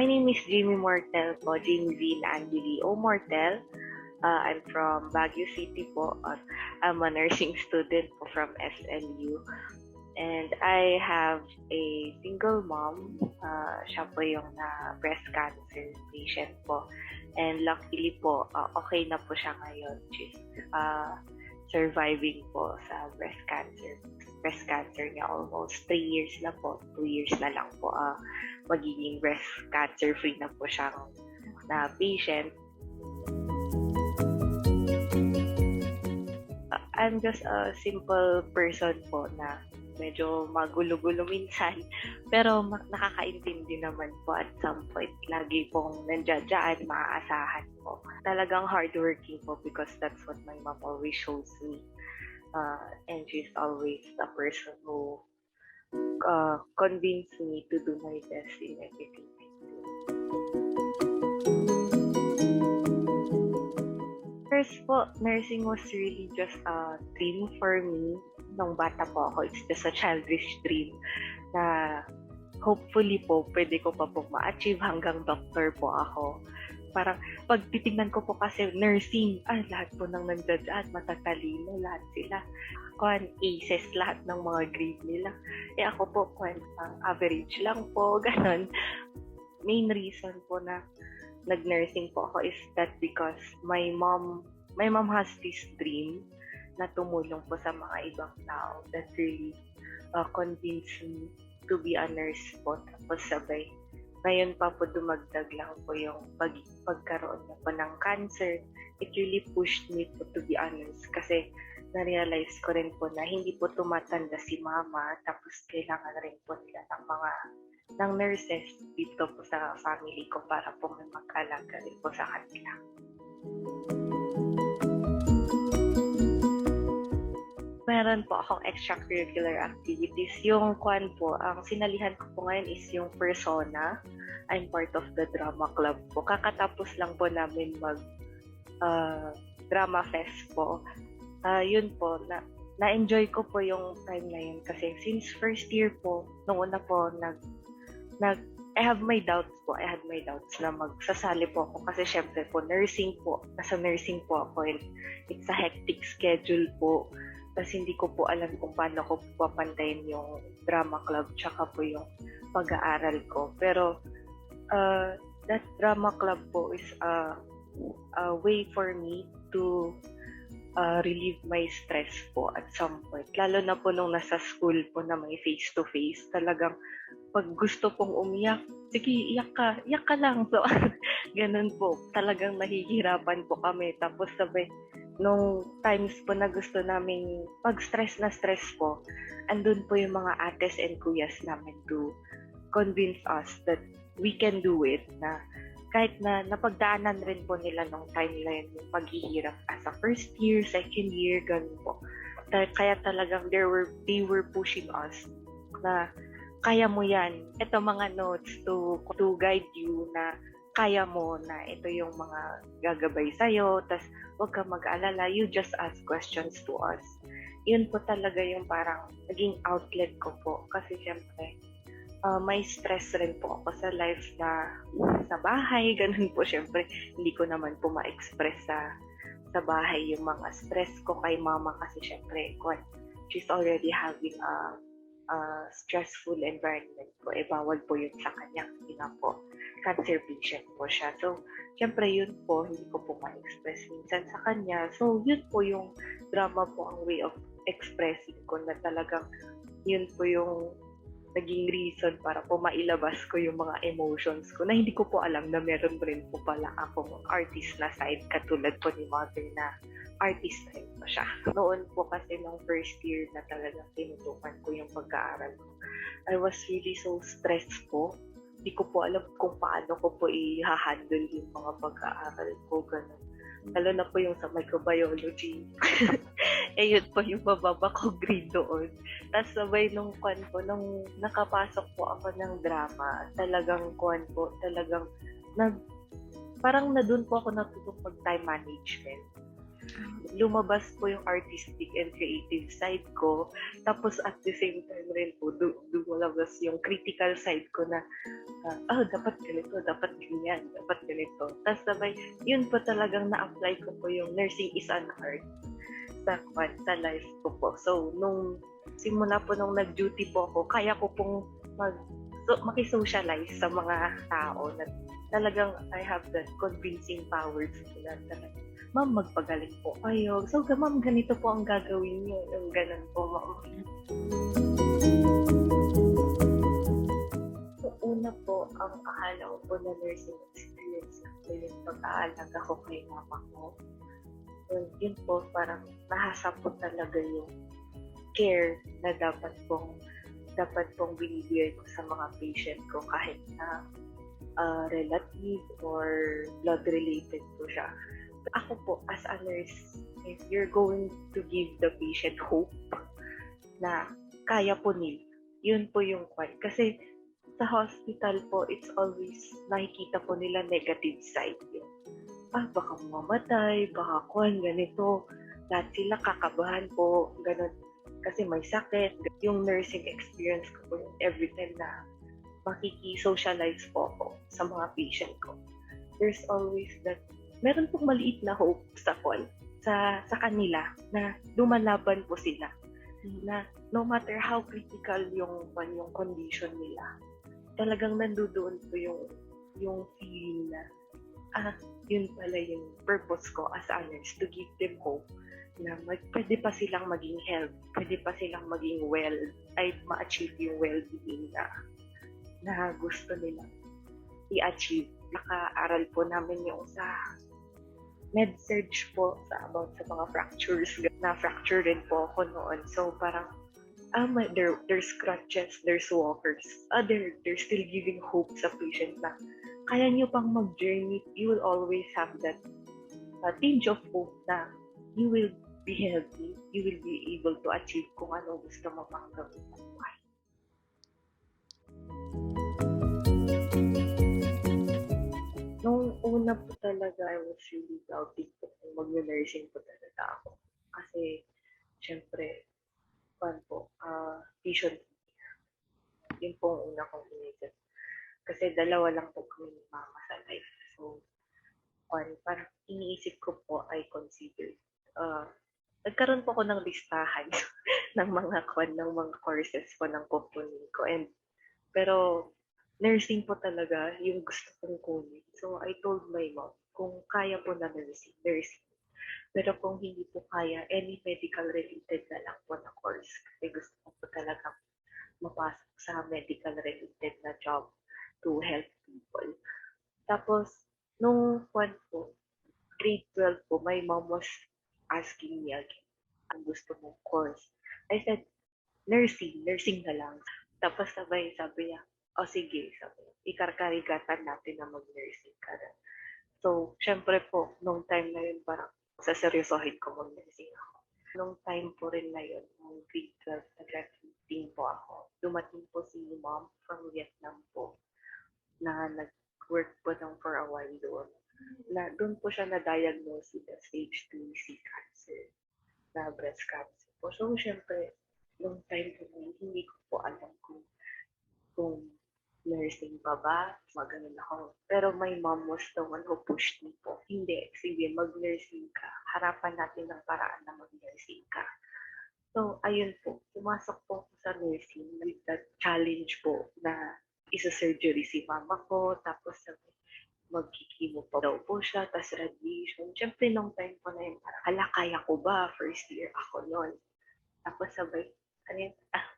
My name is Jamie Mortel po, Jamie V. Angeli O. Mortel. I'm from Baguio City po. I'm a nursing student po from SLU. And I have a single mom. Siya po yung breast cancer patient po. And luckily po, okay na po siya ngayon. She's surviving po sa breast cancer. Breast cancer niya almost 3 years na po. 2 years na lang po. Magiging breast cancer free na po siyang na patient. I'm just a simple person po na medyo magulo-gulo minsan. Pero nakakaintindi naman po at some point. Lagi pong nandiyan, maaasahan po. Talagang hardworking po because that's what my mom always shows me. And she's always the person who convinced me to do my best in everything I do. First po, nursing was really just a dream for me. Nung bata po ako, it's just a childish dream na hopefully po, pwede ko pa po ma-achieve hanggang doctor po ako. Parang pag titingnan ko po kasi nursing, lahat po nang nandiyan, matatalino, lahat sila. Aces, lahat ng mga grade nila. Ako po, average lang po, ganun. Main reason po na nag-nursing po ako is that because my mom has this dream na tumulong po sa mga ibang tao that really convinced me to be a nurse po. Tapos sabay, ngayon pa po dumagdag lang po yung pagkaroon niya po ng cancer. It really pushed me po to be a nurse kasi na-realize ko rin po na hindi po tumatanda si mama tapos kailangan rin po nila ng nurses dito po sa family ko para po may mag-alaga rin po sa kanila. Meron po akong extracurricular activities. Yung ang sinalihan ko po ngayon is yung persona. I'm part of the drama club po. Kakatapos lang po namin drama fest po. Yun po, na-enjoy ko po yung time na yun kasi since first year po, nung una po, I have my doubts po. I had my doubts na magsasali po ako kasi syempre po, nursing po. Nasa nursing po ako and it's a hectic schedule po. Tapos hindi ko po alam kung paano ko po papantayin yung drama club tsaka po yung pag-aaral ko. Pero that drama club po is a way for me to relieve my stress po at some point. Lalo na po nung nasa school po na may face-to-face, talagang pag gusto pong umiyak, sige, iyak ka lang. So, ganun po. Talagang nahihirapan po kami. Tapos sabay, nung times po na gusto namin pag-stress na stress po, andun po yung mga ates and kuyas namin to convince us that we can do it, na kahit na napagdaanan rin po nila nung timeline yung paghihirap as a first year, second year, ganun po. Kaya talagang they were pushing us na kaya mo yan. Ito mga notes to guide you na kaya mo, na ito yung mga gagabay sa'yo, tas huwag ka mag-alala, you just ask questions to us. Yun po talaga yung parang naging outlet ko po. Kasi syempre, may stress rin po ako sa life na sa bahay, ganun po. Syempre, hindi ko naman po ma-express sa bahay yung mga stress ko kay mama kasi syempre, she's already having a stressful environment po. Bawal po yun sa kanya. Hindi na po. Cancer patient po siya. So, syempre yun po, hindi ko po ma-express minsan sa kanya. So, yun po yung drama po, ang way of expressing ko na talagang yun po yung naging reason para po mailabas ko yung mga emotions ko na hindi ko po alam na meron rin po pala akong artist na side katulad po ni mother na artist rin po siya. Noon po kasi nung first year na talagang tinutukan ko yung pag-aaral ko, I was really so stressed po. Hindi ko po alam kung paano ko po i-handle yung mga pag-aaral ko, ganun. Lalo na po yung sa microbiology. Yun po yung bababa ko grade doon. Tapos sabay nung nakapasok po ako ng drama, talagang parang na doon po ako natutong mag-time management. lumabas po yung artistic and creative side ko. Tapos at the same time rin po, lumabas yung critical side ko na, dapat ganito, dapat ganyan, dapat ganito. Tapos sabay, yun po talagang na-apply ko po yung nursing is an art sa life ko po. So, nung simula po nung nag-duty po ako, kaya ko pong makisocialize sa mga tao na talagang I have that convincing powers na talaga. Ma'am, magpagaling po kayo. So, ma'am, ganito po ang gagawin niyo. Yung ganun po, ma'am. So, una po, ang akala ko po na nursing experience ko yung pag-aalaga ko kay mama ko. So, yun po, parang nahasa po talaga yung care na dapat pong binibigay ko sa mga patient ko kahit na relative or blood related po siya. Ako po, as a nurse, if you're going to give the patient hope na kaya po nila, yun po yung point. Kasi sa hospital po, it's always nakikita po nila negative side yun. Baka mamatay, baka ganito. Lahat sila kakabahan po, ganun. Kasi may sakit. Yung nursing experience ko po yung every time na makiki-socialize po ako sa mga patient ko. There's always that, meron pong maliit na hope sa kanila na lumalaban po sila. Na no matter how critical yung condition nila, talagang nandoon po yung feeling na, yun pala yung purpose ko as a nurse, to give them hope na pwede pa silang maging health, pwede pa silang maging well, ay ma-achieve yung well-being na gusto nila i-achieve. Naka-aral po namin yung sa med-surg po about sa mga fractures. Na-fracture rin po ako noon. So parang, there's crutches, there's walkers. They're still giving hope sa patient na kaya nyo pang mag-journey. You will always have that tinge of hope na you will be healthy, you will be able to achieve kung ano gusto mo pang gawin sa buhay. Nung una po talaga, I was really doubting po kung mag-nursing po talaga ako. Kasi, syempre, patient, yun po ang una kong inisip. Kasi dalawa lang po kami ni mama sa life. So, parang iniisip ko po, I considered, nagkaroon po ako ng listahan ng mga courses po ng kukunin ko. Pero nursing po talaga yung gusto kong kunin. So I told my mom, kung kaya po na nursing. Pero kung hindi po kaya, any medical related na lang po na course. Kasi gusto ko po talaga mapasok sa medical related na job to help people. Tapos, nung grade 12 po, my mom was asking me again, ang gusto mong course. I said, nursing na lang. Tapos sabi niya, sige, ikarkarigatan natin na mag-nursing ka na. So, syempre po, nung time na yun, parang saseryosohin ko mag-nursing ako. Nung time po rin na yun, nung grade 12, nag-graduating po ako. Dumating po si mom from Vietnam po, na nag-work po for a while doon. Doon po siya na-diagnose with stage 2C cancer, na breast cancer po. So, syempre, nung time po hindi ko po alam kung nursing pa ba, maganon ako. Pero my mom was the one who pushed me po. Hindi, sige, mag-nursing ka. Harapan natin ng paraan na mag-nursing ka. So, ayun po, pumasok po ako sa nursing with that challenge po na isa-surgery si mama ko, tapos magkikimo pa daw po siya, tapos radiation. Siyempre, nung time po na yun, parang, kaya ko ba? First year ako noon. Tapos sabay,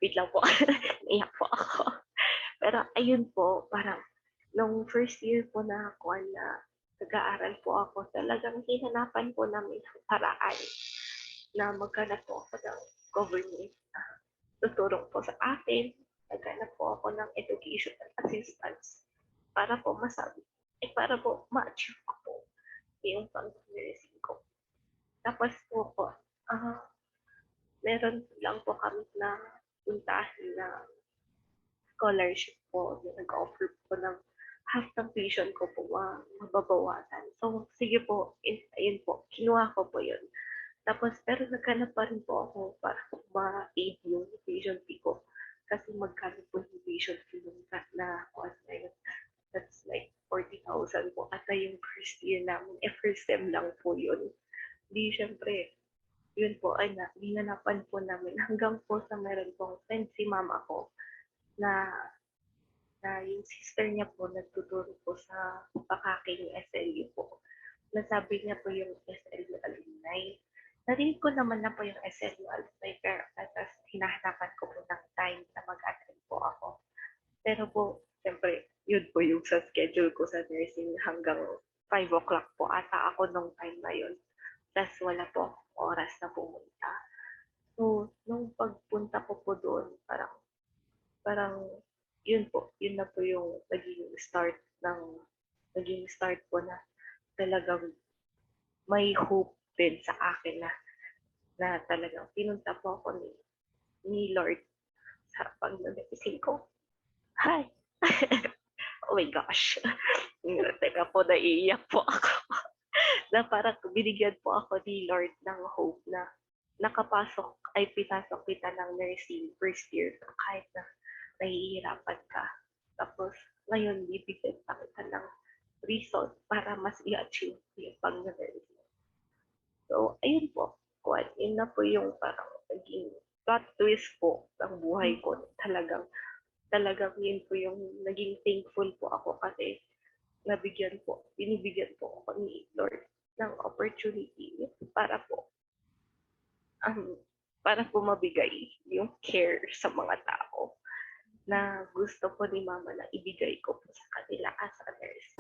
wait lang po, naiyak po ako. Pero ayun po, parang, nung first year po na ako na nag-aaral po ako, talagang hinanapan po namin ang paraan na maghanap po ako ng government tutulong po sa akin. Naghanap po ako ng educational assistance para po para po ma-achieve ko po yung pag-nursing ko. Tapos po meron lang po kami na puntahan na scholarship po, nag-offer po ng half ng tuition ko po mababawasan. So, sige po, ayun po, kinuha ko po yun. Tapos, pero naghanap pa rin po ako para ma-aid yung tuition fee ko. Kasi magkano po yung tuition fee nung na course na yun. That's like 40,000 po. At yung first year namin, first sem lang po yun. Di, syempre, yun po, ay dinanapan po namin hanggang po sa meron pong friend si mama ko na yung sister niya po nagtuturo po sa Pakaking SLU po. Nasabi niya po yung SLU alumni. Narinig ko naman na po yung SLU alumni pero tapos hinahanapan ko po ng time na mag-attend po ako. Pero po, siyempre, yun po yung sa schedule ko sa nursing hanggang 5 o'clock po ata ako nung time na yun. Tapos wala po oras na pumunta. So, nung pagpunta ko po doon, parang yun po, yun na po yung naging start po na talagang may hope din sa akin na talagang pinunta po ako ni Lord sa pagmamedicine ko. Hi! Oh my gosh! Teka po, naiiyak po ako. Na parang binigyan po ako ni Lord ng hope na pinasok kita ng nursing first year kahit na nahihirapan ka. Tapos, ngayon, bibigyan pa kita ng reason para mas i-achieve yung pag-nursing. So, ayun po. Yun na po yung parang naging plot twist po ng buhay ko. Talagang yun po yung naging thankful po ako kasi binibigyan po ako ni Lord ng opportunity para po mabigay yung care sa mga tao na gusto po ni Mama na ibigay ko po sa kanila as a nurse.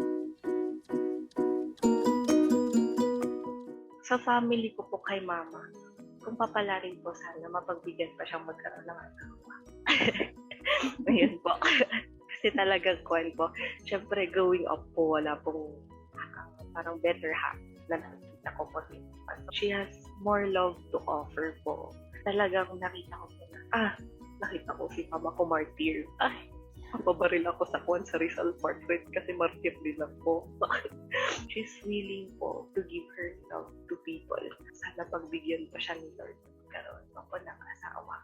Sa family ko po kay Mama, kung papalarin po sana, mapagbigyan pa siyang magkaroon ng asawa. Ayun po. Kasi talagang po, syempre growing up po, wala pong parang better half na nakikita ko po dito. She has more love to offer po. Talagang nakita ko po nakita ko si Mama ko martyr. Mapabaril ako sa Rizal portrait kasi martyr din ako. She's willing po to give her love to people. Sana pagbigyan pa siya ni Lord karoon ako ng asawa.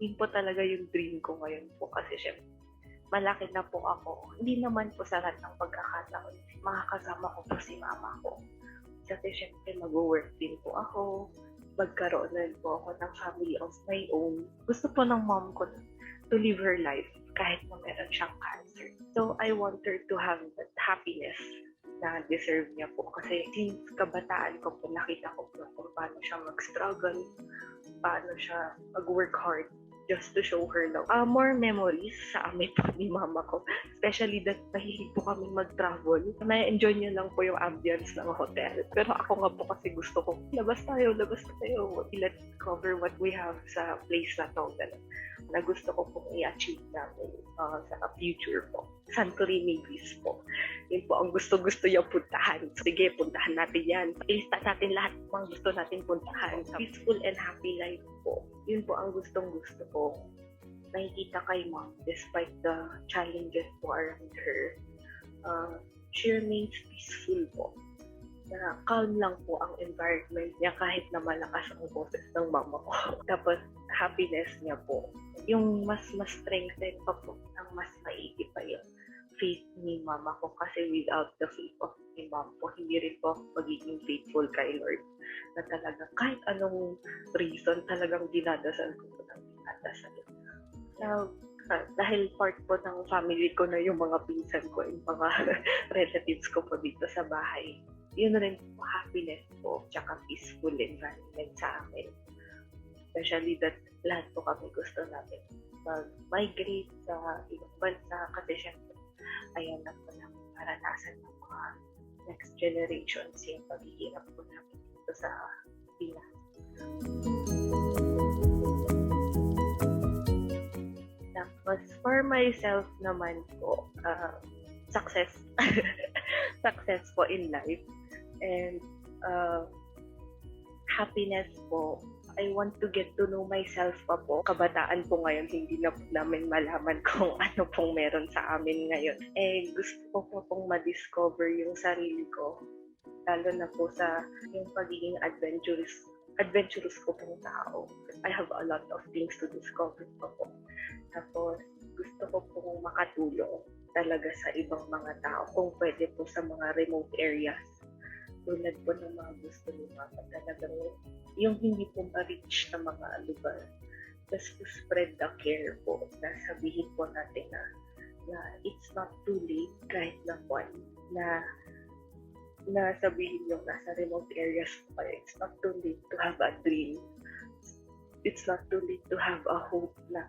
Yun po talaga yung dream ko ngayon po kasi syempre malaki na po ako. Hindi naman po sa lahat ng pagkakataon makakasama ko po si Mama ko. Kasi syempre mag-work din po ako. Magkaroon na po ako ng family of my own. Gusto po ng mom ko to live her life kahit na meron siyang cancer. So, I want her to have that happiness na deserve niya po. Kasi since kabataan ko po, nakita ko po kung paano siya mag-struggle, paano siya mag-work hard just to show her love. More memories sa amin po ni Mama ko. Especially that mahilig po kami mag-travel. Na-enjoy niya lang po yung ambience ng hotel. Pero ako nga po kasi gusto ko, labas tayo. Let's cover what we have sa place na to. Na gusto ko pong i-achieve namin sa future po. Santorini Greece po. Yun po ang gusto-gusto yung puntahan. Sige, puntahan natin yan. Ilista natin lahat ng mga gusto natin puntahan. Peaceful and happy life po. Yun po ang gustong-gusto ko. Nakikita kay Mom, despite the challenges po around her, she remains peaceful po. Na calm lang po ang environment niya kahit na malakas ang boses ng mama ko. Tapos, happiness niya po. Yung mas strengthen pa po, ang mas maigi pa yung faith ni Mama ko. Kasi without the faith of ni Mom po, hindi rin po magiging faithful kay Lord. Na talaga, kahit anong reason, talagang dinadasal ko po ng dinadasal. Now, dahil part po ng family ko na yung mga pinsan ko, yung mga relatives ko po dito sa bahay, yun rin po happiness po, tsaka peaceful environment sa amin. Especially that lahat po kami gusto namin mag-migrate sa ibang bansa kasi syempre ayan na po namin maranasan ng mga next generations yung paghihirap po namin dito sa Pinas. Tapos for myself naman po, success success po in life and happiness po I want to get to know myself pa po. Kabataan po ngayon, hindi na po namin malaman kung ano pong meron sa amin ngayon. Gusto ko po pong ma-discover yung sarili ko. Lalo na po sa yung pagiging adventurous ko pong tao. I have a lot of things to discover pa po. Tapos, gusto ko pong makatulong talaga sa ibang mga tao kung pwede po sa mga remote areas. Tulad po ng mga gusto ni Mama, talagang yung hindi po ma-reach na mga lugar. Just to spread the care po, na sabihin po natin na it's not too late kahit na one, na sabihin yung nasa remote areas po kayo, it's not too late to have a dream. It's not too late to have a hope na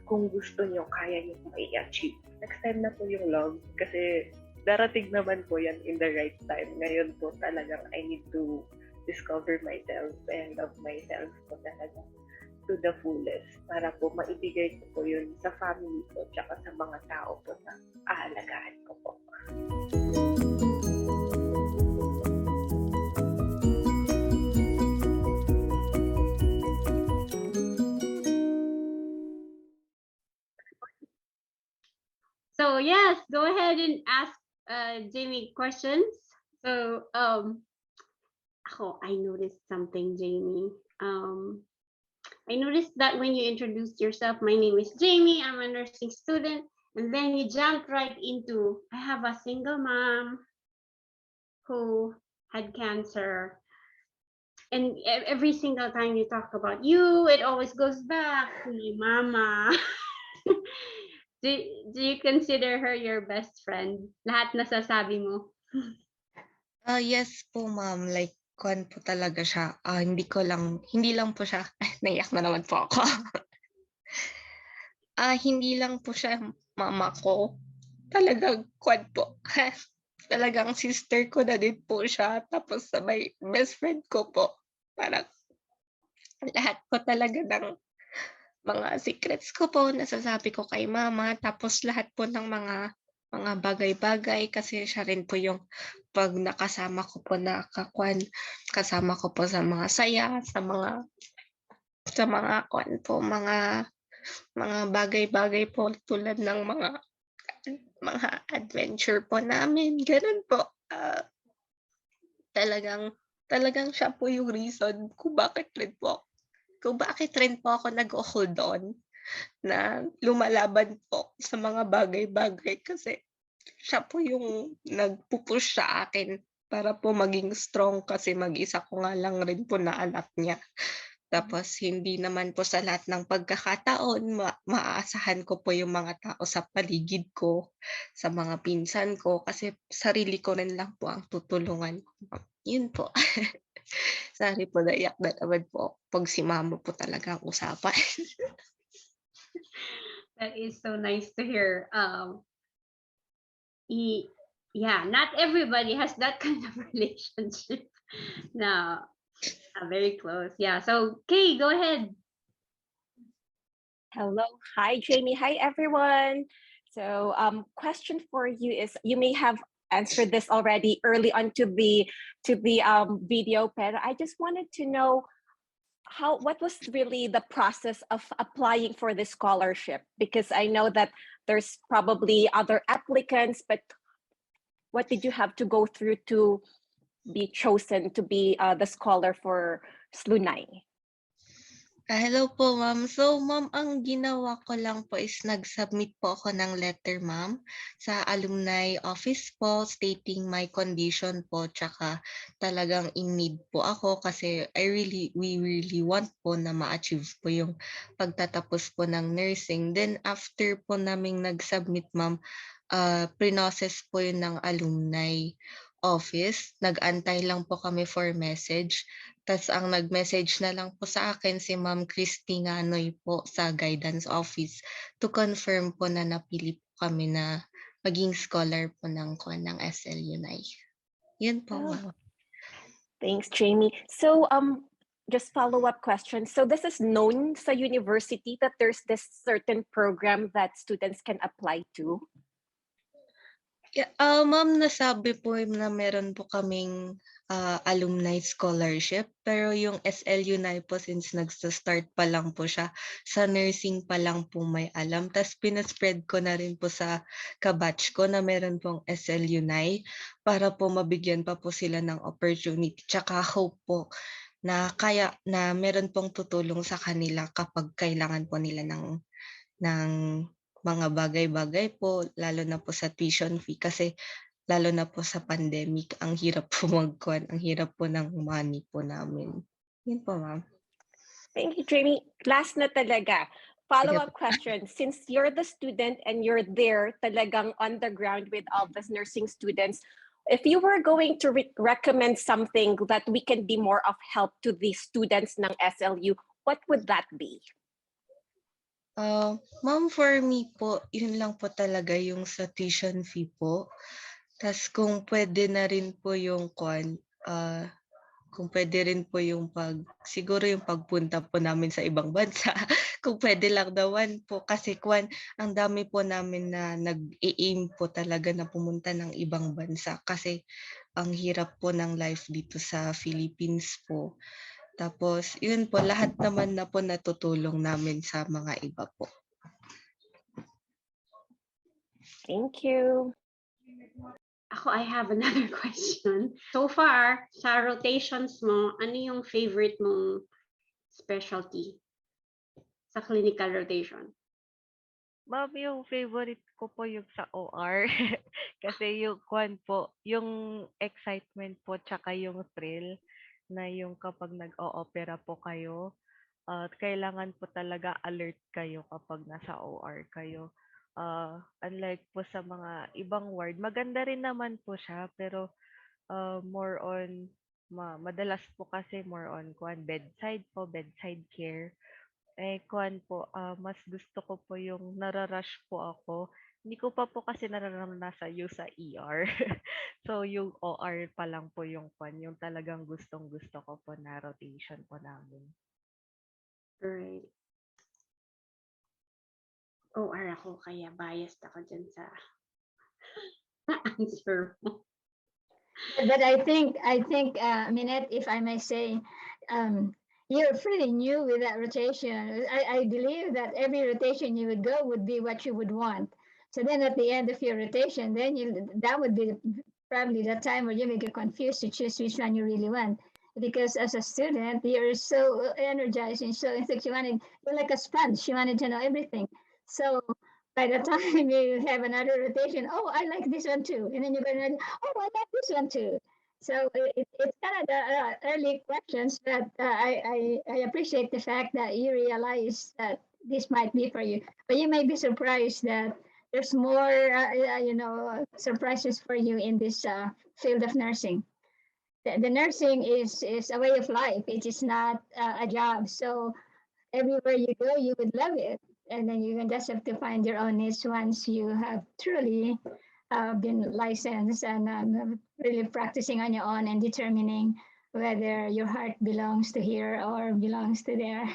kung gusto nyo, kaya nyo mai-achieve. Next time na po yung love, kasi darating naman po yan in the right time. Ngayon po talagang I need to discover myself and love myself po talaga to the fullest para po maibigay ko po yun sa family ko tsaka sa mga tao po na aalagaan ko po. So yes, go ahead and ask Jamie questions. So I noticed something, Jamie. I noticed that when you introduced yourself, my name is Jamie, I'm a nursing student, and then you jumped right into, I have a single mom who had cancer. And every single time you talk about you, it always goes back to my mama. Do you consider her your best friend? Lahat nasasabi mo? Yes po, ma'am. Like, kuwan po talaga siya. Hindi lang po siya, naiyak na naman po ako. Hindi lang po siya mama ko. Talagang kuwan po. Talagang sister ko na din po siya. Tapos sabay best friend ko po. Parang lahat po talaga ng mga secrets ko po nasasabi ko kay mama. Tapos lahat po ng mga bagay-bagay kasi siya rin po yung 'pag nakasama ko po kasama ko po sa mga saya, sa mga kuwan po, mga bagay-bagay po tulad ng mga adventure po namin, gano'n po. Talagang siya po yung reason kung bakit rin po ako nag-o-hold on na lumalaban po sa mga bagay-bagay kasi siya po yung nagpu-push sa akin para po maging strong kasi mag-isa ko nga lang rin po na anak niya. Tapos hindi naman po sa lahat ng pagkakataon maaasahan ko po yung mga tao sa paligid ko, sa mga pinsan ko kasi sarili ko rin lang po ang tutulungan ko. Yun po. Sorry po, naiyak na naman po 'pag si mama po talaga ang usapan. That is so nice to hear. Yeah, not everybody has that kind of relationship. No, very close. Yeah. So, Kay, go ahead. Hello. Hi, Jamie. Hi, everyone. So, question for you is, you may have answered this already early on to the video, but I just wanted to know what was really the process of applying for this scholarship? Because I know that there's probably other applicants, but what did you have to go through to be chosen to be the scholar for SLUNAAI? Hello po, ma'am. So, ma'am, ang ginawa ko lang po is nag-submit po ako ng letter, ma'am, sa alumni office po stating my condition po tsaka talagang in need po ako kasi we really want po na ma-achieve po yung pagtatapos po ng nursing. Then after po naming nag-submit, ma'am, process po yun ng alumni office. Nag-antay lang po kami for message. Tas ang nag-message na lang po sa akin si Ma'am Christy Nganoy po sa guidance office to confirm po na napili po kami na maging scholar po ng SLUNAAI. Yun po, ma'am. Thanks, Jamie. So, just follow-up question. So this is known sa university that there's this certain program that students can apply to? Yeah, ma'am, nasabi po na meron po kaming alumni scholarship. Pero yung SLUNAI po, since nagsa-start pa lang po siya, sa nursing pa lang po may alam. Tapos pinaspread ko na rin po sa kabatch ko na meron pong SLUNAI para po mabigyan pa po sila ng opportunity. Tsaka hope po na kaya na meron pong tutulong sa kanila kapag kailangan po nila ng mga bagay-bagay po, lalo na po sa tuition fee kasi lalo na po sa pandemic, ang hirap po ang hirap po ng money po namin. Yun po, ma'am. Thank you, Jamie. Last na talaga. Sige Follow-up po. question. Since you're the student and you're there talagang on the ground with all the nursing students, if you were going to recommend something that we can be more of help to the students ng SLU, what would that be? Ma'am, for me po, yun lang po talaga yung sa tuition fee po. Tas kung pwede na rin po yung kung pwede rin po yung siguro yung pagpunta po namin sa ibang bansa. Kung pwede lang naman po kasi ang dami po namin na nag-aim po talaga na pumunta ng ibang bansa kasi ang hirap po ng life dito sa Philippines po. Tapos, yun po, lahat naman na po natutulong namin sa mga iba po. Thank you. Ako, I have another question. So far, sa rotations mo, ano yung favorite mong specialty sa clinical rotation? Ma'am, yung favorite ko po yung sa OR. Kasi yung yung excitement po tsaka yung thrill na yung kapag nag-o-opera po kayo, kailangan po talaga alert kayo kapag nasa OR kayo. Unlike po sa mga ibang ward, maganda rin naman po siya pero more on madalas po kasi more on bedside care. Mas gusto ko po yung nararush po ako. Hindi ko pa po kasi nararanasan yung sa ER. So, yung OR pa lang po yung talagang gustong-gusto ko po na rotation po namin. Right. OR ako, kaya biased ako dyan sa answer mo. But I think, Minette, if I may say, you're pretty new with that rotation. I believe that every rotation you would go would be what you would want. So then at the end of your rotation, then that would be probably the time where you may get confused to choose which one you really want. Because as a student, you're so energized and so you're like a sponge. You wanted to know everything. So by the time you have another rotation, oh, I like this one too. And then you're going to, oh, I like this one too. So it's kind of the early questions, but I appreciate the fact that you realize that this might be for you. But you may be surprised that there's more, surprises for you in this field of nursing. The nursing is a way of life. It is not a job. So everywhere you go, you would love it. And then you can just have to find your own niche once you have truly been licensed and really practicing on your own and determining whether your heart belongs to here or belongs to there.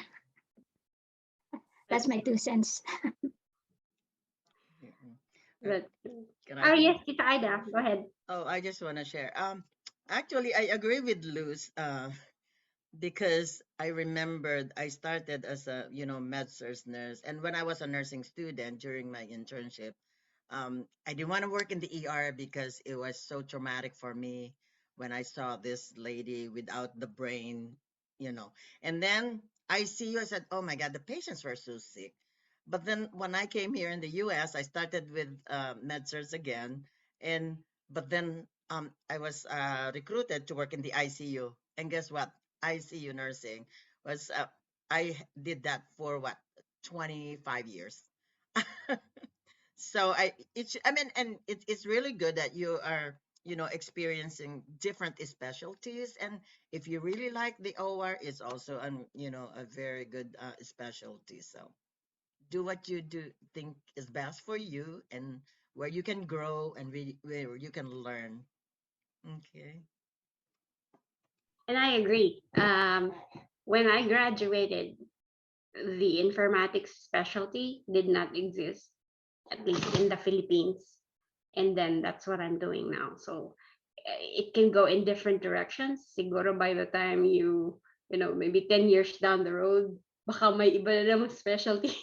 That's my 2 cents. Good. Can I? Yes, Tita Ida, go ahead. Oh, I just want to share. Actually, I agree with Luz. Because I remembered I started as a med-surg nurse, and when I was a nursing student during my internship, I didn't want to work in the ER because it was so traumatic for me when I saw this lady without the brain, And then I said, oh my God, the patients were so sick. But then when I came here in the US, I started with med-surg again, but then I was recruited to work in the ICU, and guess what? ICU nursing was I did that for 25 years. So it's really good that you are experiencing different specialties, and if you really like the OR, it's also a very good specialty. So do what you think is best for you and where you can grow and where you can learn. Okay. And I agree. When I graduated, the informatics specialty did not exist, at least in the Philippines. And then that's what I'm doing now. So it can go in different directions. Siguro by the time you know, maybe 10 years down the road, baka may iba na namang specialty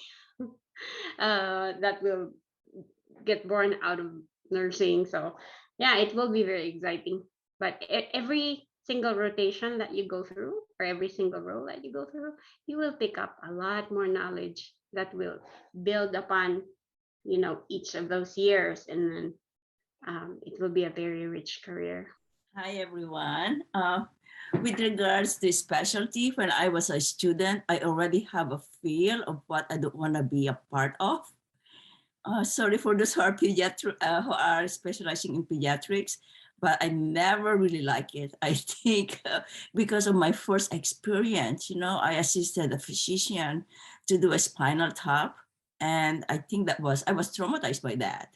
that will get born out of nursing. So yeah, it will be very exciting. But every single rotation that you go through, or every single role that you go through, you will pick up a lot more knowledge that will build upon, you know, each of those years, and then it will be a very rich career. Hi, everyone. With regards to specialty, when I was a student, I already have a feel of what I don't want to be a part of. Sorry for those who are who are specializing in pediatrics, but I never really like it. I think because of my first experience, you know, I assisted a physician to do a spinal tap, and I think I was traumatized by that,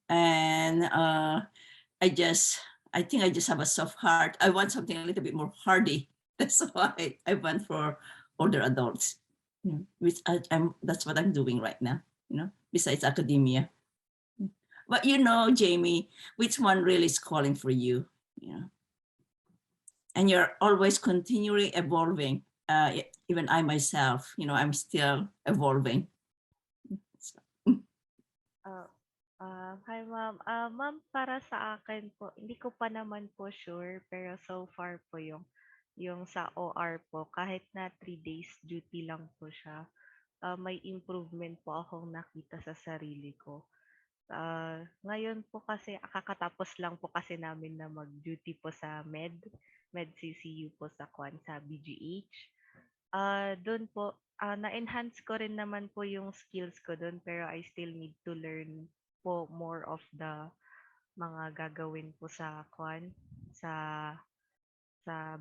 and I think I just have a soft heart. I want something a little bit more hardy. That's why I went for older adults, which that's what I'm doing right now, you know, besides academia. But you know, Jamie, which one really is calling for you? You know, and you're always continually evolving. Even I myself, you know, I'm still evolving. Hi, ma'am. Ma'am, para sa akin po, hindi ko pa naman po sure, pero so far po yung sa OR po, kahit na 3 days duty lang po siya, may improvement po akong nakita sa sarili ko. Ngayon po kasi, kakatapos lang po kasi namin na mag-duty po sa Med CCU po sa sa BGH. Doon po, na-enhance ko rin naman po yung skills ko doon, pero I still need to learn po more of the mga gagawin po sa sa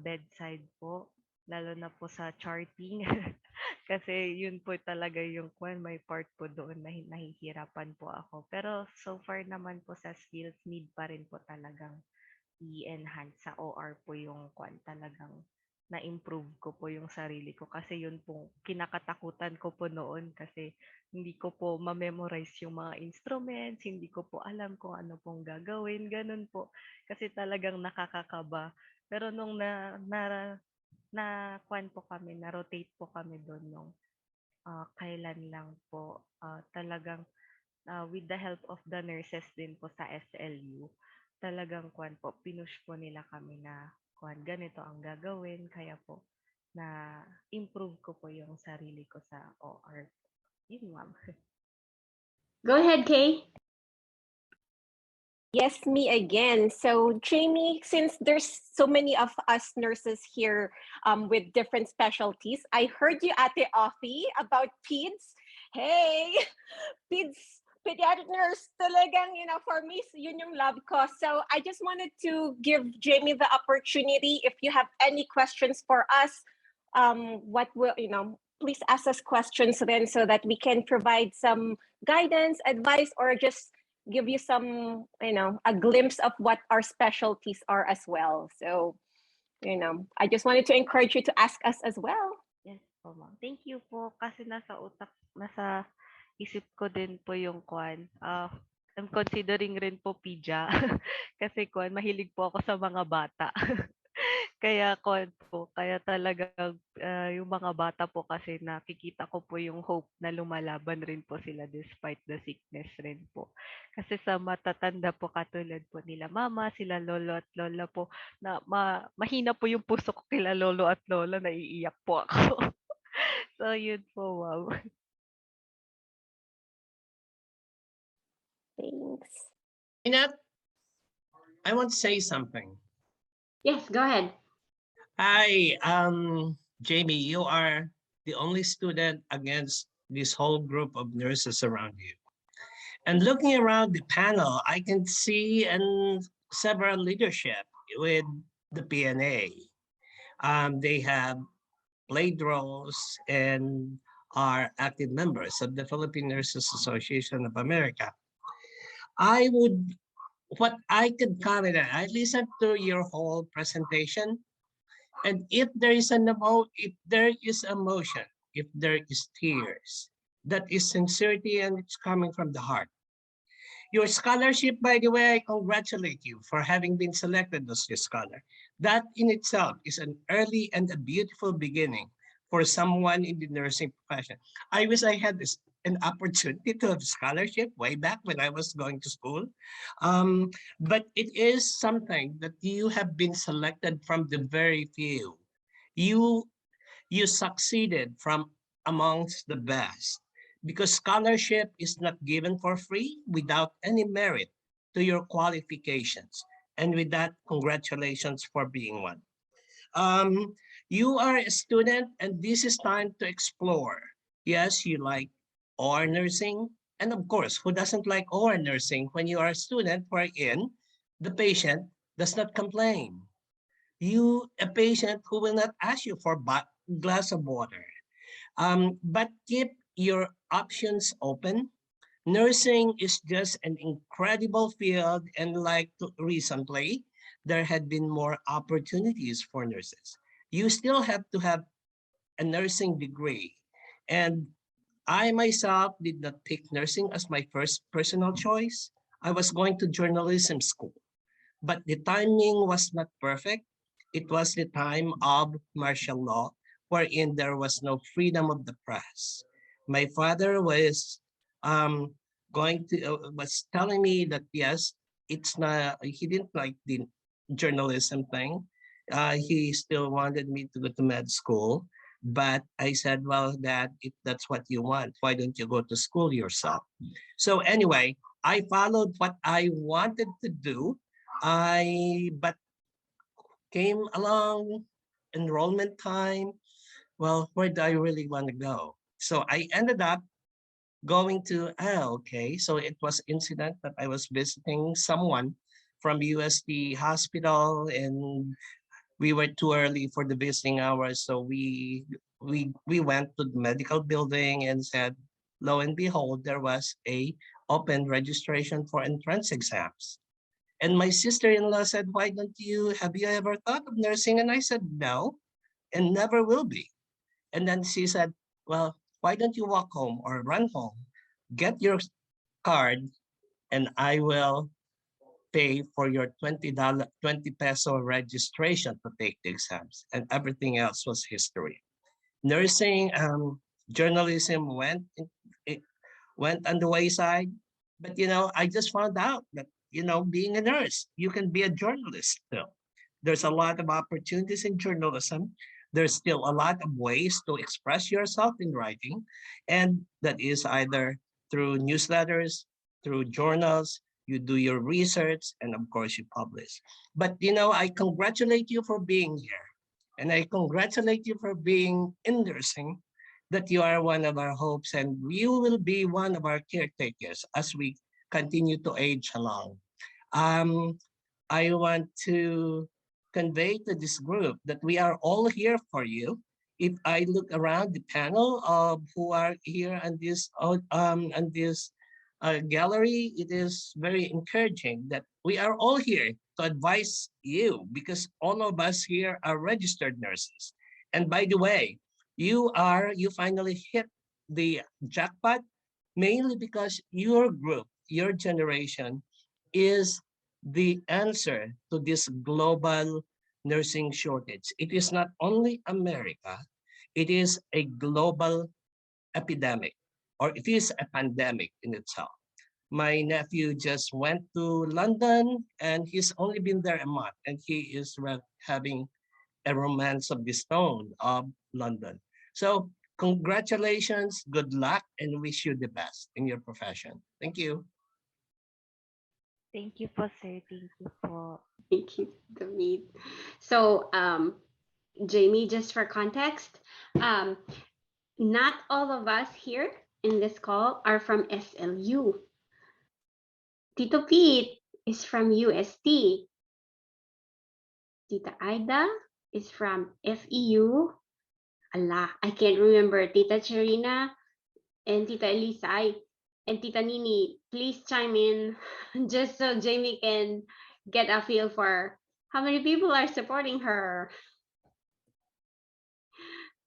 bedside po, lalo na po sa charting. Kasi yun po talaga yung may part po doon na nahihirapan po ako. Pero so far naman po sa skills, need pa rin po talagang i-enhance sa OR po yung talagang na-improve ko po yung sarili ko, kasi yun po kinakatakutan ko po noon, kasi hindi ko po ma-memorize yung mga instruments, hindi ko po alam kung ano pong gagawin, ganun po. Kasi talagang nakakakaba. Pero nung po kami, na-rotate po kami doon nung kailan lang po, talagang with the help of the nurses din po sa SLU, talagang po, pinush po nila kami na ganito ang gagawin, kaya po na improve ko po yung sarili ko sa OR. Yun, ma'am. Go ahead, Kay. Yes, me again. So, Jamie, since there's so many of us nurses here with different specialties, I heard you at the Offie about peds. Hey, pediatric nurse, talagang, you know, for me, yun yung love ko. So I just wanted to give Jamie the opportunity. If you have any questions for us, please ask us questions then, so that we can provide some guidance, advice, or just give you some, a glimpse of what our specialties are as well. So, I just wanted to encourage you to ask us as well. Yes po, ma'am. Thank you po, kasi nasa isip ko din po yung I'm considering rin po PIDYA kasi mahilig po ako sa mga bata. Kaya kaya talagang yung mga bata po, kasi nakikita ko po yung hope na lumalaban rin po sila despite the sickness rin po. Kasi sa matatanda po katulad po nila mama, sila lolo at lola po, na mahina po yung puso ko kila lolo at lola, naiiyak po ako. So yun po, wow. Thanks. Inat, I want to say something. Yes, go ahead. Hi, Jamie, you are the only student against this whole group of nurses around you. And looking around the panel, I can see several leadership with the PNA. They have played roles and are active members of the Philippine Nurses Association of America. What I could comment on, I listened to your whole presentation, and if there is emotion, if there is tears, that is sincerity and it's coming from the heart. Your scholarship, by the way, I congratulate you for having been selected as your scholar. That in itself is an early and a beautiful beginning for someone in the nursing profession. I wish I had an opportunity to have scholarship way back when I was going to school. But it is something that you have been selected from the very few. You you succeeded from amongst the best because scholarship is not given for free without any merit to your qualifications. And with that, congratulations for being one. Um, you are a student and this is time to explore. Yes, you like OR nursing. And of course, who doesn't like OR nursing when you are a student wherein the patient does not complain? You, a patient who will not ask you for a glass of water. But keep your options open. Nursing is just an incredible field, and like recently, there had been more opportunities for nurses. You still have to have a nursing degree. And I myself did not pick nursing as my first personal choice. I was going to journalism school, but the timing was not perfect. It was the time of martial law, wherein there was no freedom of the press. My father was was telling me that yes, it's not. He didn't like the journalism thing. He still wanted me to go to med school, but I said, well, Dad, if that's what you want, why don't you go to school yourself? So anyway, I followed what I wanted to do. But came along enrollment time. Well, where do I really want to go? So I ended up going to, okay. So it was incident that I was visiting someone from UST hospital and we were too early for the visiting hours. So we went to the medical building and said, lo and behold, there was a open registration for entrance exams. And my sister-in-law said, have you ever thought of nursing? And I said, no, and never will be. And then she said, well, why don't you walk home or run home, get your card, and I will pay for your $20, 20 peso registration to take the exams. And everything else was history. Nursing, journalism it went on the wayside. But, I just found out that, being a nurse, you can be a journalist still. There's a lot of opportunities in journalism. There's still a lot of ways to express yourself in writing. And that is either through newsletters, through journals, you do your research, and of course you publish. But, I congratulate you for being here. And I congratulate you for being in nursing, that you are one of our hopes and you will be one of our caretakers as we continue to age along. Um, I want to convey to this group that we are all here for you. If I look around the panel of who are here on this gallery, it is very encouraging that we are all here to advise you because all of us here are registered nurses. And by the way, you finally hit the jackpot mainly because your group, your generation is the answer to this global nursing shortage. It is not only America, it is a global epidemic, or it is a pandemic in itself. My nephew just went to London and he's only been there a month and he is having a romance of the stone of London. So congratulations, good luck, and wish you the best in your profession. Thank you. Thank you po, sir. Thank you po. Thank you, David. So, Jamie, just for context, not all of us here in this call are from SLU. Tito Pete is from UST. Tita Aida is from FEU. Allah, I can't remember. Tita Charina and Tita Elisay and Tita Nini, please chime in just so Jamie can get a feel for how many people are supporting her.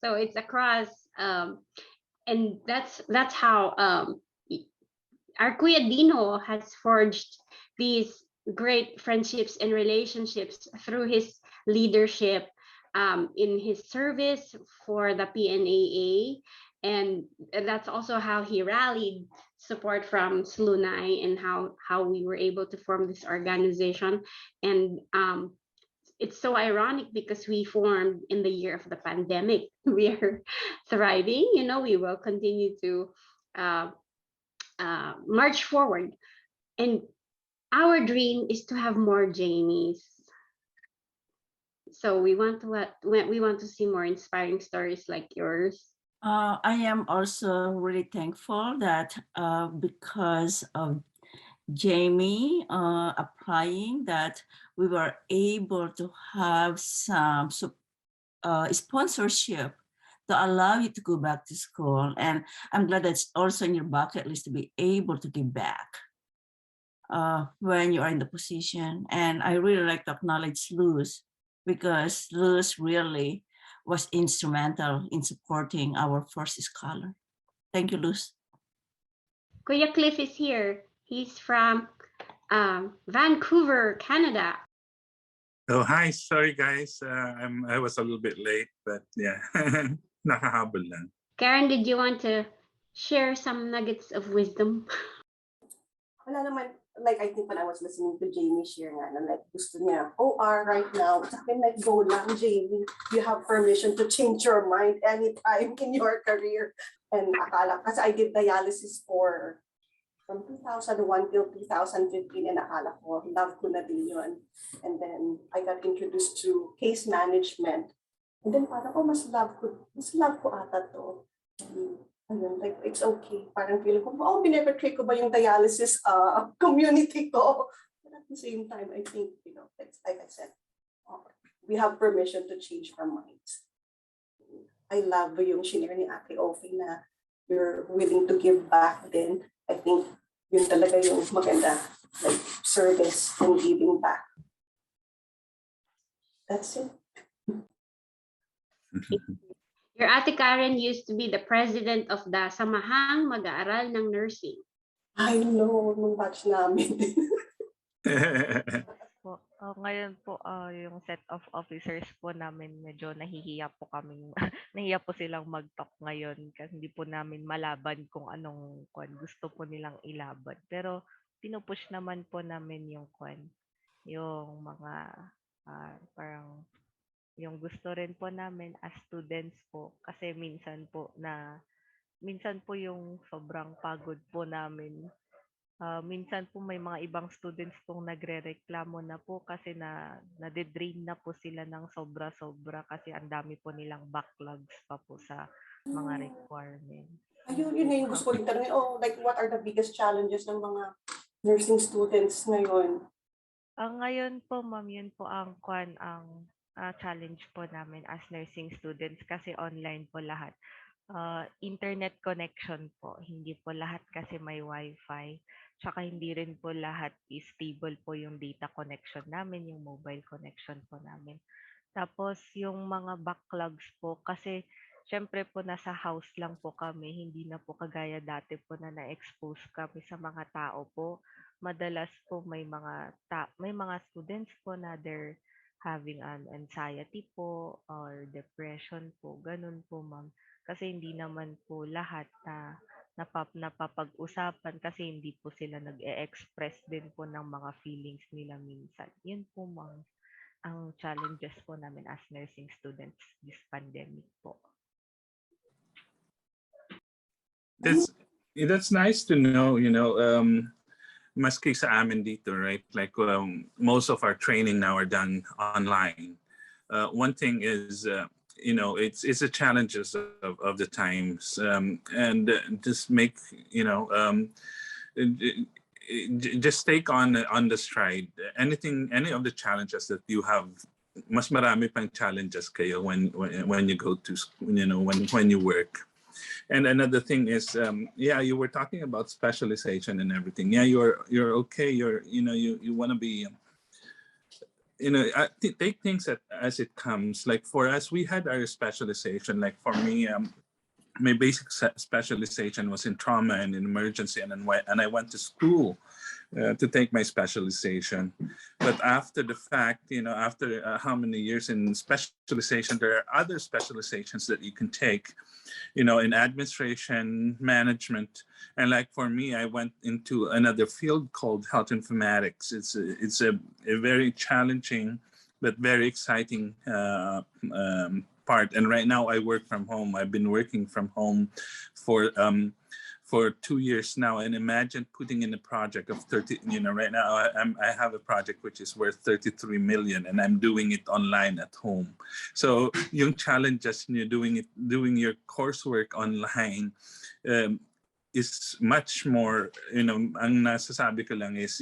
So it's across, and that's how our Kuya Dino has forged these great friendships and relationships through his leadership in his service for the PNAA. And that's also how he rallied support from SLUNAAI and how we were able to form this organization. And it's so ironic because we formed in the year of the pandemic. We are thriving, we will continue to march forward. And our dream is to have more Jamies. So we want to see more inspiring stories like yours. I am also really thankful that because of Jamie applying, that we were able to have some sponsorship to allow you to go back to school. And I'm glad that's also in your bucket list to be able to give back when you are in the position. And I really like to acknowledge Luz, because Luz really was instrumental in supporting our first scholar. Thank you, Luz. Kuya Cliff is here. He's from Vancouver, Canada. Oh, hi. Sorry, guys. I was a little bit late, but yeah, nakahabol lang. Karen, did you want to share some nuggets of wisdom? Wala naman, like I think when I was listening to Jamie share nga, na like gusto niya, OR right now, sa akin like go lang, Jamie. You have permission to change your mind anytime in your career. And akala, kasi I did dialysis from 2001 till 2015, and akala ko, love ko na din yun. And then I got introduced to case management. And then parang, oh, mas love ko ata to. Ayun, like, it's okay. Parang feeling ko, oh, binebetray ko ba yung dialysis community ko? But at the same time, I think, like I said, we have permission to change our minds. I love yung shinare ni Ate Ophie na you're willing to give back then. I think yun talaga yung maganda, like service and giving back. That's it. Your Ate Karen used to be the president of the Samahang Mag-aaral ng Nursing. I know, nung batch namin. Ngayon po, yung set of officers po namin, medyo nahihiya po nahihiya po silang mag-talk ngayon kasi hindi po namin malaban kung anong gusto po nilang ilaban. Pero pinupush naman po namin yung yung mga parang yung gusto rin po namin as students po, kasi minsan po yung sobrang pagod po namin. Minsan po may mga ibang students pong nagrereklamo na po kasi nade-drain na po sila ng sobra-sobra kasi ang dami po nilang backlogs pa po sa mga requirements. Ayun, yun yung gusto ko rin tanongin. Like what are the biggest challenges ng mga nursing students ngayon? Ngayon po, ma'am, yun po ang challenge po namin as nursing students kasi online po lahat. Internet connection po, hindi po lahat kasi may wifi. Tsaka hindi rin po lahat is stable po yung data connection namin, yung mobile connection po namin. Tapos yung mga backlogs po, kasi syempre po nasa house lang po kami, hindi na po kagaya dati po na na-expose kami sa mga tao po. Madalas po may mga students po na they're having an anxiety po or depression po, ganun po, ma'am. Kasi hindi naman po lahat na napapag-usapan kasi hindi po sila nag-e-express din po ng mga feelings nila minsan. Yun po, ma'am, ang challenges po namin as nursing students this pandemic po. That's nice to know, maski sa amin dito, right? Like most of our training now are done online. One thing is, it's the challenges of the times, and just make, just take on the stride. Any of the challenges that you have, mas marami pang challenges kayo when you go to, when you work. And another thing is, you were talking about specialization and everything. Yeah, you're okay. You want to be, take things as it comes. Like for us, we had our specialization. Like for me, my basic specialization was in trauma and in emergency, and I went to school to take my specialization. But after the fact, after how many years in specialization, there are other specializations that you can take, in administration, management. And like for me, I went into another field called health informatics. It's a very challenging but very exciting part. And right now I work from home. I've been working from home for 2 years now, and imagine putting in a project of 30, right now I have a project which is worth 33 million, and I'm doing it online at home. So yung challenges doing your coursework online is much more, ang nasasabi ko lang is,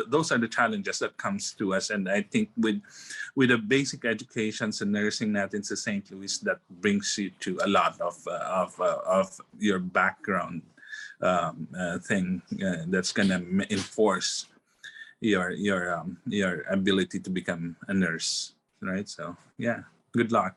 those are the challenges that comes to us. And I think with the basic educations and nursing natin sa St. Louis, that brings you to a lot of your background thing that's gonna enforce your ability to become a nurse, right? So yeah, good luck.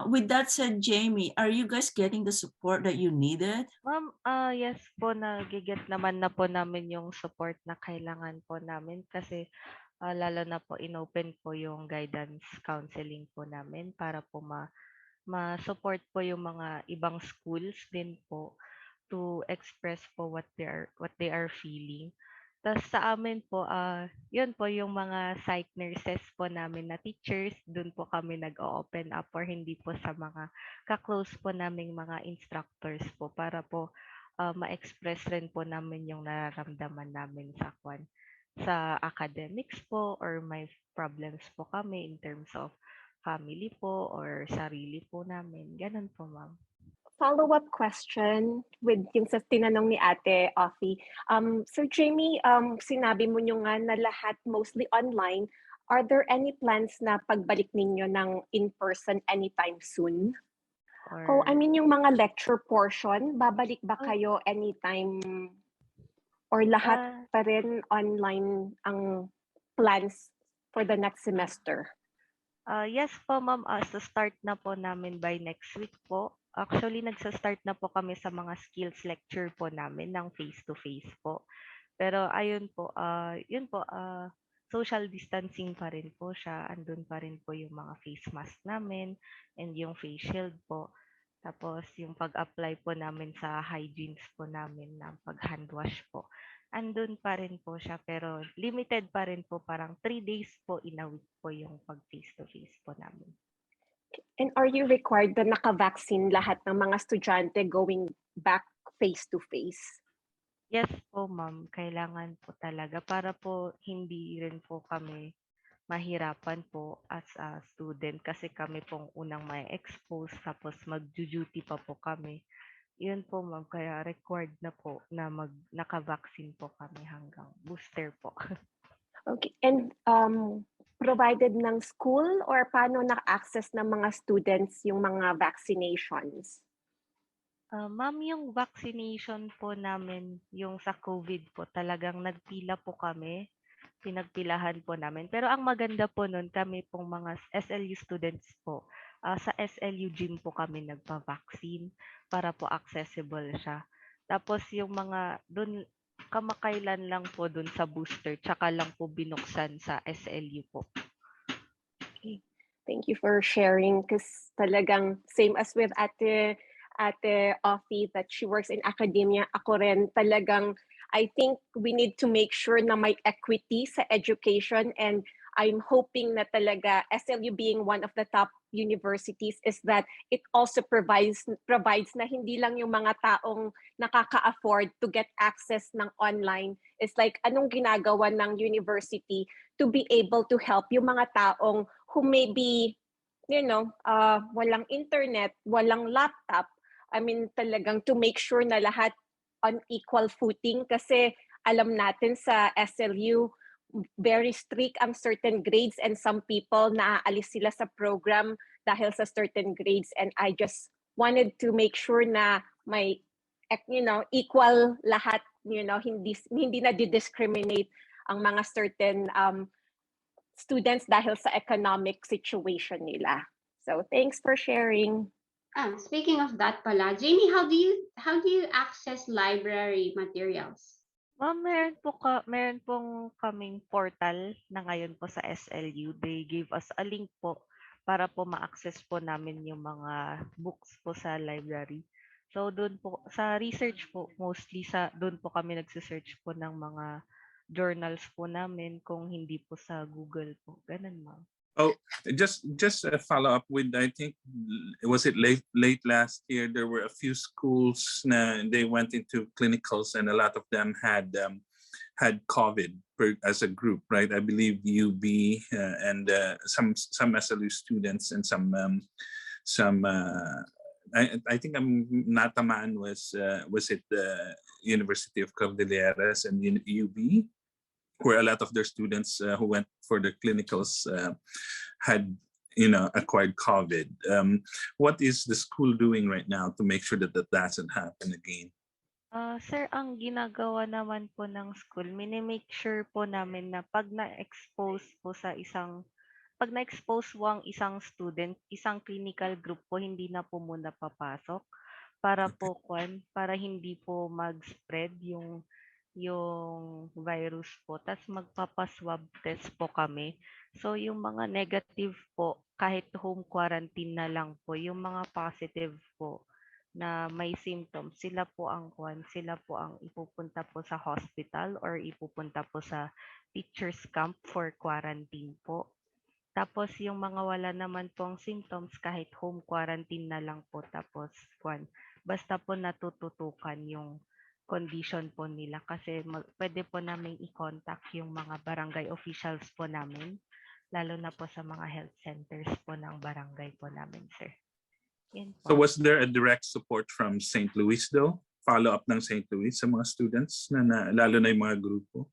With that said, Jamie, are you guys getting the support that you needed? Ma'am, yes po, nagiget naman na po namin yung support na kailangan po namin kasi lalo na po inopen po yung guidance counseling po namin para po ma-support po yung mga ibang schools din po to express po what they are feeling. Tas sa amin po, yun po yung mga psych nurses po namin na teachers, dun po kami nag-o-open up, or hindi po sa mga ka-close po naming mga instructors po para po ma-express rin po namin yung nararamdaman namin sa academics po, or may problems po kami in terms of family po or sarili po namin. Ganun po, ma'am. Follow-up question with yung sa tinanong ni Ate Offie. So Jamie, sinabi mo nyo nga na lahat mostly online. Are there any plans na pagbalik ninyo ng in-person anytime soon? Or, I mean yung mga lecture portion, babalik ba kayo anytime? Or lahat pa rin online ang plans for the next semester? Yes po, ma'am. So start na po namin by next week po. Actually, nagsa-start na po kami sa mga skills lecture po namin ng face-to-face po. Pero ayun po, social distancing pa rin po siya. Andun pa rin po yung mga face mask namin and yung face shield po. Tapos yung pag-apply po namin sa hygienes po namin ng pag-hand wash po. Andun pa rin po siya, pero limited pa rin po, parang 3 days po in a week po yung pag face-to-face po namin. And are you required na naka-vaccine lahat ng mga estudyante going back face-to-face? Yes po, ma'am. Kailangan po talaga para po hindi rin po kami mahirapan po as a student kasi kami pong unang may expose tapos mag-duty pa po kami. Yun po, ma'am. Kaya required na po na naka-vaccine po kami hanggang booster po. Okay. And provided ng school or paano na-access ng mga students yung mga vaccinations? Ma'am, yung vaccination po namin, yung sa COVID po, talagang nagpila po kami. Pinagpilahan po namin. Pero ang maganda po nun, kami pong mga SLU students po, sa SLU gym po kami nagpa-vaccine para po accessible siya. Tapos yung mga dun, kamakailan lang po dun sa booster, tsaka lang po binuksan sa SLU po. Okay. Thank you for sharing because talagang same as with Ate Offie that she works in academia. Ako rin talagang I think we need to make sure na may equity sa education, and I'm hoping na talaga SLU being one of the top universities is that it also provides na hindi lang yung mga taong nakaka-afford to get access ng online. It's like anong ginagawa ng university to be able to help yung mga taong who may be, walang internet, walang laptop. I mean, talagang to make sure na lahat on equal footing kasi alam natin sa SLU, very strict ang certain grades and some people naaalis sila sa program dahil sa certain grades, and I just wanted to make sure na may equal lahat, hindi na discriminate ang mga certain students dahil sa economic situation nila. So thanks for sharing. Speaking of that pala, Jamie, how do you access library materials? Ma'am, meron pong kaming portal na ngayon po sa SLU. They gave us a link po para po ma-access po namin yung mga books po sa library. So doon po sa research po, mostly doon po kami nagse-search po ng mga journals po namin kung hindi po sa Google po. Ganun, ma'am. Oh, just a follow up with, I think, was it late last year? There were a few schools na they went into clinicals, and a lot of them had COVID as a group, right? I believe UB and some SLU students and some I think natamaan was it the University of Cordilleras and UB, where a lot of their students who went for the clinicals had acquired COVID. What is the school doing right now to make sure that doesn't happen again? Sir, ang ginagawa naman po ng school, minimake sure po namin na pag na-expose po ang isang student, isang clinical group po, hindi na po muna papasok para hindi po mag-spread yung virus po. Tas magpapa-swab test po kami. So yung mga negative po, kahit home quarantine na lang po, yung mga positive po na may symptoms, sila po ang ipupunta po sa hospital or ipupunta po sa teachers camp for quarantine po. Tapos yung mga wala naman pong symptoms, kahit home quarantine na lang po, tapos basta po natututukan yung condition po nila, kasi pwede po namin i-contact yung mga barangay officials po namin, lalo na po sa mga health centers po ng barangay po namin, sir. Yan So po. was there a direct support from St. Louis though? Follow up ng St. Louis sa mga students na lalo na yung mga grupo?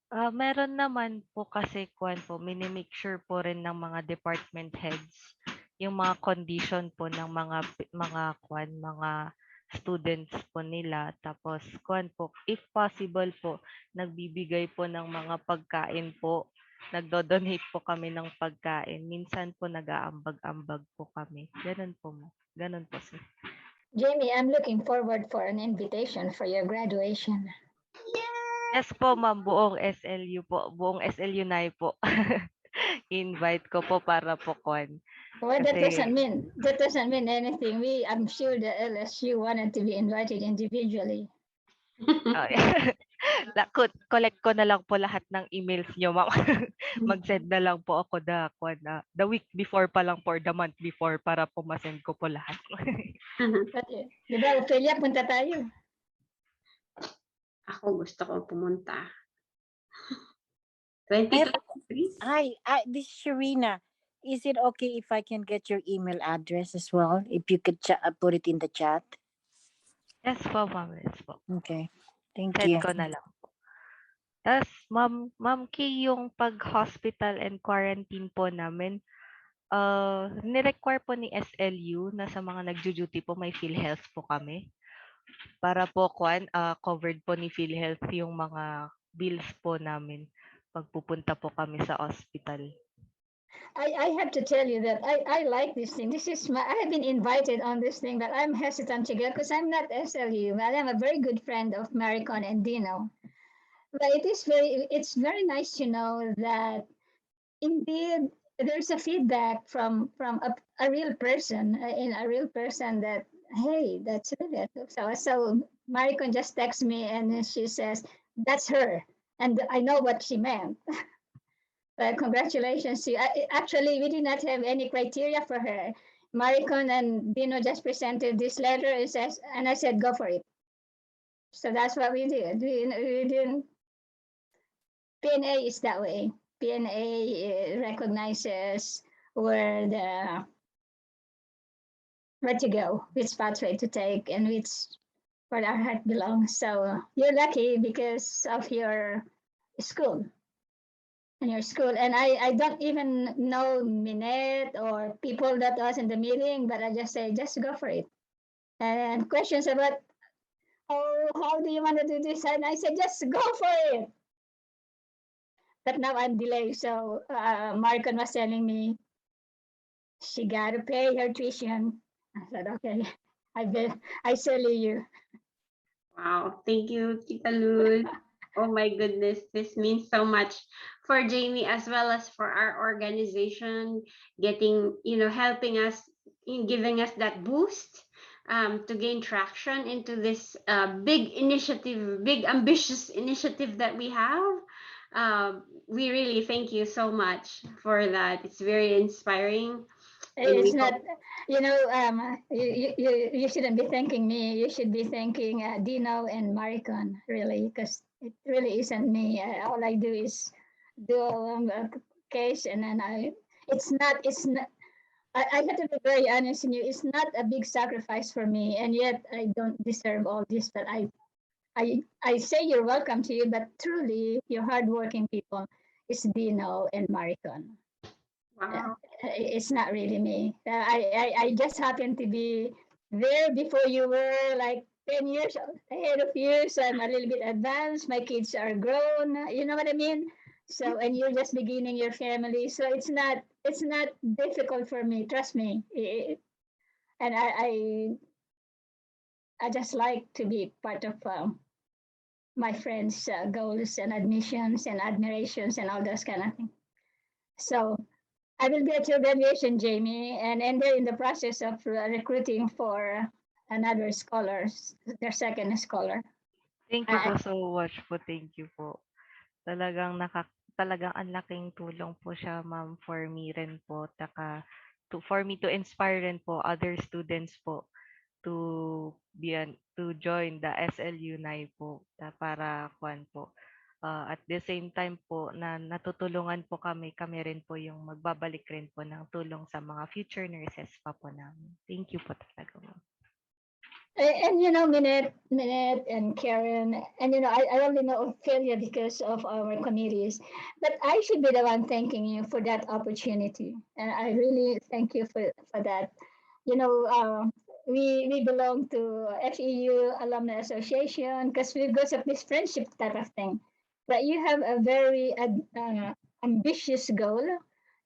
Meron naman po, kasi minimake sure po rin ng mga department heads yung mga condition po ng mga students po nila. Tapos po, if possible po, nagbibigay po ng mga pagkain po. Nagdo-donate po kami ng pagkain. Minsan po nag-aambag-ambag po kami. Ganun po, ganun po, sir. Jamie, I'm looking forward for an invitation for your graduation. Yes po, ma'am. Buong SLU po. Buong SLUNAAI po. Invite ko po para po Well, that Kasi- doesn't mean anything. I'm sure the LSU wanted to be invited individually. collect ko na lang po lahat ng emails nyo, ma'am. Mag-send na lang po ako the week before pa lang, for the month before, para po masend ko po lahat. But, di ba, Ophelia, punta tayo. Ako gusto ko pumunta. 2023? Hi, this is Sharina. Is it okay if I can get your email address as well? If you could put it in the chat. Yes po, ma'am. Yes po. Okay. Thank Send you. ko na lang po. Tapos, Ma'am Kay, yung pag-hospital and quarantine po namin, nirequire po ni SLU na sa mga nagjo-duty po, may PhilHealth po kami. Para po covered po ni PhilHealth yung mga bills po namin pag pupunta po kami sa hospital. I have to tell you that I like this thing. I have been invited on this thing, but I'm hesitant to go because I'm not SLU. But I'm a very good friend of Maricon and Dino. But it's very nice to know that indeed there's a feedback from a real person, that, hey, that's it. So Maricon just texts me and she says, that's her. And I know what she meant. But congratulations to you. Actually, we did not have any criteria for her. Maricon and Dino just presented this letter and I said, go for it. So that's what we did. We didn't. PNA is that way. PNA recognizes where to go, which pathway to take, and where our heart belongs. So you're lucky because of your school. And I don't even know Minette or people that was in the meeting, but I just say, just go for it. And questions about, how do you want to do this? And I said, just go for it. But now I'm delayed. So Marcon was telling me she got to pay her tuition I said, okay, I sell you. Wow, thank you, Tita Luz. Oh my goodness, this means so much for Jamie as well as for our organization, getting, helping us in giving us that boost to gain traction into this big initiative, big ambitious initiative that we have. We really thank you so much for that. It's very inspiring. And It's we not, hope, you shouldn't be thanking me. You should be thanking Dino and Maricon, really, because it really isn't me. All I do is do a case, and then it's not, I have to be very honest with you. It's not a big sacrifice for me, and yet I don't deserve all this. But I say you're welcome to you, but truly, your hardworking people is Dino and Maricon. wow. It's not really me. I just happen to be there before you were, like 10 years ahead of you. So I'm a little bit advanced. My kids are grown. You know what I mean? So, and you're just beginning your family. So it's not difficult for me. Trust me. And I just like to be part of my friends' goals and admissions and admirations and all those kind of things. So I will be at your graduation, Jamie, and they're in the process of recruiting for another scholars, their second scholar. Thank you I, po so much po. Thank you po. Talagang ang laking tulong po siya, ma'am, for me rin po. For me to inspire rin po other students po to join the SLUNAAI po para po. At the same time po na natutulungan po kami rin po yung magbabalik rin po ng tulong sa mga future nurses pa po namin. Thank you po talaga, ma'am. and Minette and Karen, and I only know Ophelia because of our committees, but I should be the one thanking you for that opportunity, and I really thank you for that. We belong to FEU Alumni Association because we've got this friendship type of thing, but you have a very ambitious goal,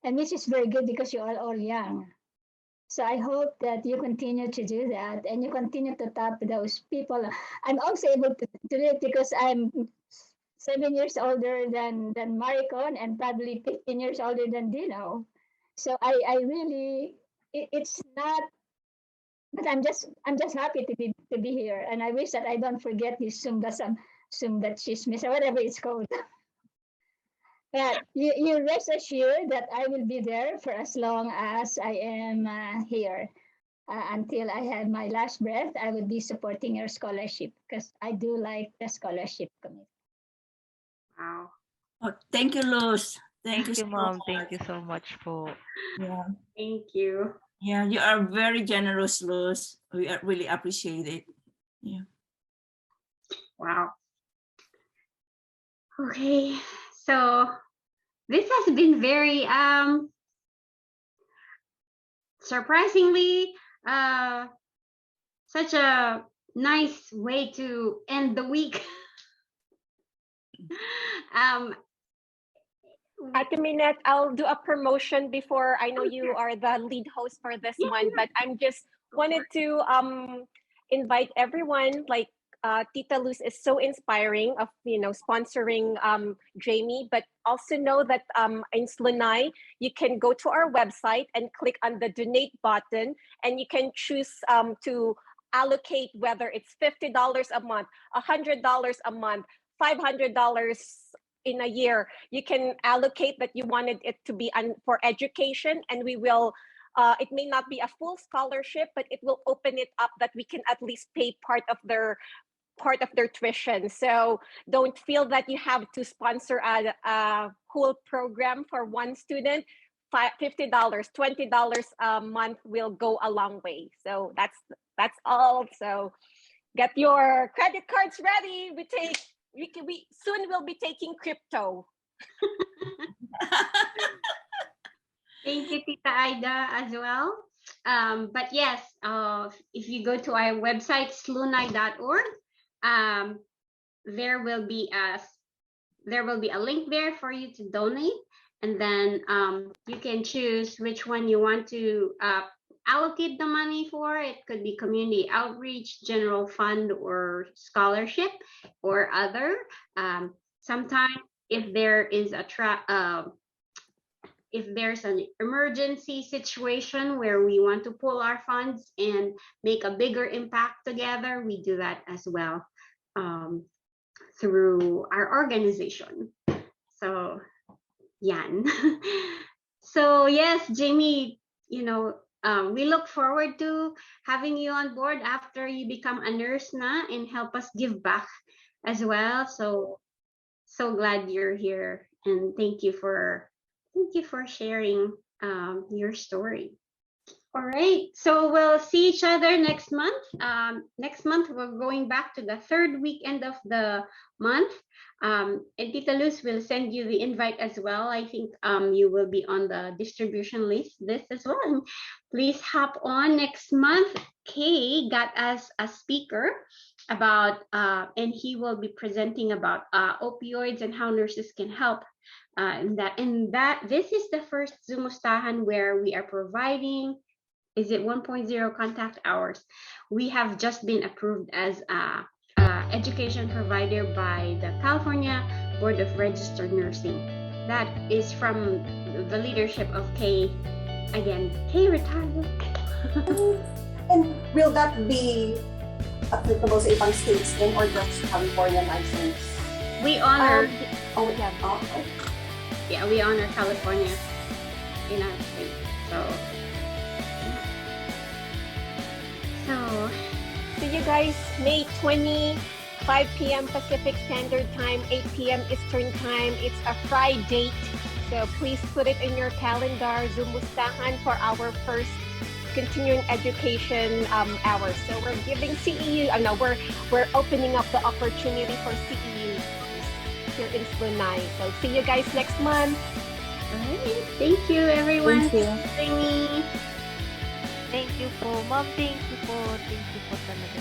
and this is very good because you are all young. So I hope that you continue to do that and you continue to tap those people. I'm also able to do it because I'm 7 years older than Maricon and probably 15 years older than Dino. So I really, it's not, but I'm just happy to be here, and I wish that I don't forget this Sumba Chismis or whatever it's called. But you rest assured that I will be there for as long as I am here. Until I have my last breath, I will be supporting your scholarship because I do like the scholarship committee. Wow. Oh, thank you, Luz. Thank you you, so ma'am. much. Thank you so much po. Yeah. Thank you. Yeah, you are very generous, Luz. We really appreciate it. Yeah. Wow. Okay, so this has been very surprisingly such a nice way to end the week. Ate Minette, I'll do a promotion before. I know you are the lead host for this month, but I'm just wanted to invite everyone. Like Tita Luz is so inspiring of sponsoring Jamie, but also know that in SLUNAAI you can go to our website and click on the donate button, and you can choose to allocate whether it's $50 a month, $100 a month, $500 in a year. You can allocate that you wanted it to be for education, and we will it may not be a full scholarship, but it will open it up that we can at least pay part of their tuition. So don't feel that you have to sponsor a whole program for one student. $50, $20 a month will go a long way. So that's all. So get your credit cards ready. We soon will be taking crypto. Thank you, Tita Aida, as well. But yes, if you go to our website, slunaai.org, there will be a link there for you to donate, and then you can choose which one you want to allocate the money for. It could be community outreach, general fund, or scholarship, or other. Sometimes if there is if there's an emergency situation where we want to pull our funds and make a bigger impact together, we do that as well through our organization. So, yan. So yes, Jamie, we look forward to having you on board after you become a nurse na and help us give back as well. So glad you're here, and thank you for sharing your story. All right, so we'll see each other next month. Next month, we're going back to the third weekend of the month. And Tita Luz will send you the invite as well. I think you will be on the distribution list this as well. And please hop on next month. Kay got us a speaker about, and he will be presenting about opioids and how nurses can help. This is the first Zoomustahan where we are providing, is it 1.0 contact hours? We have just been approved as a education provider by the California Board of Registered Nursing. That is from the leadership of Kay. Again, Kay retired. And will that be applicable sa ibang states din or just California license? We honor. Okay. Yeah, we honor California in our state. So see you guys May 20, 5 p.m. Pacific Standard Time, 8 p.m. Eastern Time. It's a Friday, so please put it in your calendar. Zoomustahan for our first continuing education hours. So we're giving CEU. We're opening up the opportunity for CEU here in SLUNAAI. So see you guys next month. All right. Thank you, everyone. Thank you. Thank you. Thank you po, ma'am. Thank you po. Thank you po talaga.